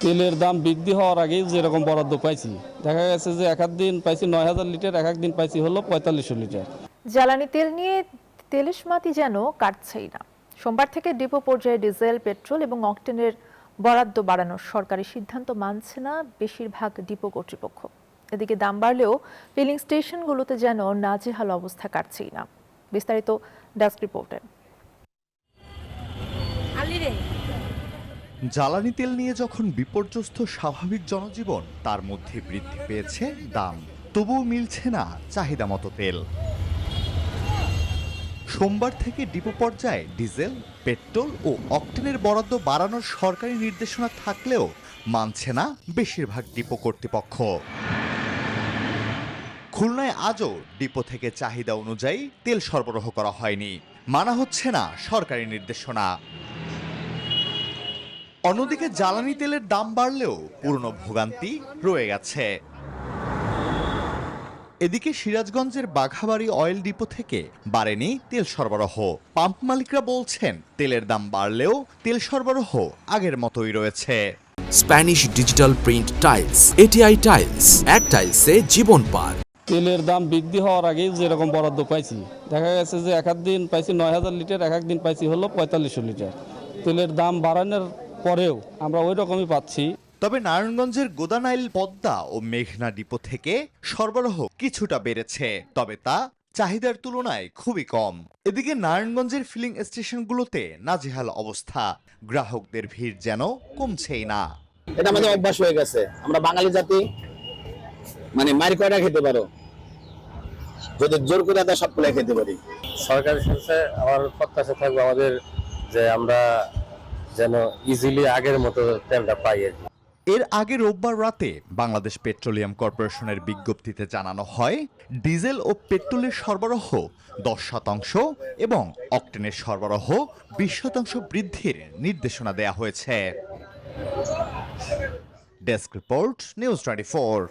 তেলের দাম বৃদ্ধি হওয়ার আগেই যেরকম বরাদ্দ পাইছি, দেখা গেছে যে এক দিন পাইছি 9,000 লিটার, এক দিন পাইছি হলো 4500 লিটার। জ্বালানি তেল নিয়ে তেলেশমাতি যেন কাটছেই না। সোমবার থেকে ডিপো পর্যায়ে ডিজেল, পেট্রোল এবং অকটেনের বরাদ্দ বাড়ানোর সরকারি সিদ্ধান্ত মানছে না বেশিরভাগ ডিপো কর্তৃপক্ষ। এদিকে দাম বাড়লেও ফিলিং স্টেশনগুলোতে যেন নাজেহাল অবস্থা কাটছেই না। বিস্তারিত ডেস্ক রিপোর্টে। জ্বালানি তেল নিয়ে যখন বিপর্যস্ত স্বাভাবিক জনজীবন, তার মধ্যে বৃদ্ধি পেয়েছে দাম, তবুও মিলছে না চাহিদা মতো তেল। সোমবার থেকে ডিপো পর্যায়ে ডিজেল, পেট্রোল ও অকটেনের বরাদ্দ বাড়ানোর সরকারি নির্দেশনা থাকলেও মানছে না বেশিরভাগ ডিপো কর্তৃপক্ষ। খুলনায় আজও ডিপো থেকে চাহিদা অনুযায়ী তেল সরবরাহ করা হয়নি, মানা হচ্ছে না সরকারি নির্দেশনা। অন্যদিকে জ্বালানি তেলের দাম বাড়লেও পুরনো ভোগান্তি রয়ে গেছে। এদিকে সিরাজগঞ্জের বাঘাবাড়ী অয়েল ডিপো থেকে বাড়েনি তেল সরবরাহ। পাম্প মালিকরা বলছেন তেলের দাম বাড়লেও তেল সরবরাহ আগের মতোই রয়েছে। Spanish digital print tiles, ATI tiles, এক টাইলসে জীবন পার। তেলের দাম বৃদ্ধি হওয়ার আগেই যেরকম বরাদ্দ পাইছি, দেখা গেছে যে এক দিন পাইছি 9,000 লিটার, এক দিন পাইছি হলো 4500 লিটার। তেলের দাম বাড়ানোর পরেও আমরা ওই রকমই পাচ্ছি। তবে নারায়ণগঞ্জের গোদানাইল, পদ্মা ও মেঘনা ডিপো থেকে সরবরাহ কিছুটা বেড়েছে, তবে তা চাহিদার তুলনায় খুবই কম। এদিকে নারায়ণগঞ্জের ফিলিং স্টেশনগুলোতে নাজেহাল অবস্থা, গ্রাহকদের ভিড় যেন কমছেই না। এটা আমাদের অভ্যাস হয়ে গেছে। আমরা বাঙালি জাতি, মানে মারি কয়টা খেতে পারো, যদি জোর করে দেয় সবগুলো খেতে পারি। সরকারের সাথে আমার প্রত্যাশা থাকবে আমাদের যে আমরা যেন ইজিলি আগের মতো তেলটা পাই আর কি। এর আগে রোববার রাতে বাংলাদেশ পেট্রোলিয়াম কর্পোরেশনের বিজ্ঞপ্তিতে জানানো হয়, ডিজেল ও পেট্রোলের সরবরাহ 10% এবং অকটেনের সরবরাহ 20% বৃদ্ধির নির্দেশনা দেয়া হয়েছে। Desk report, news 24।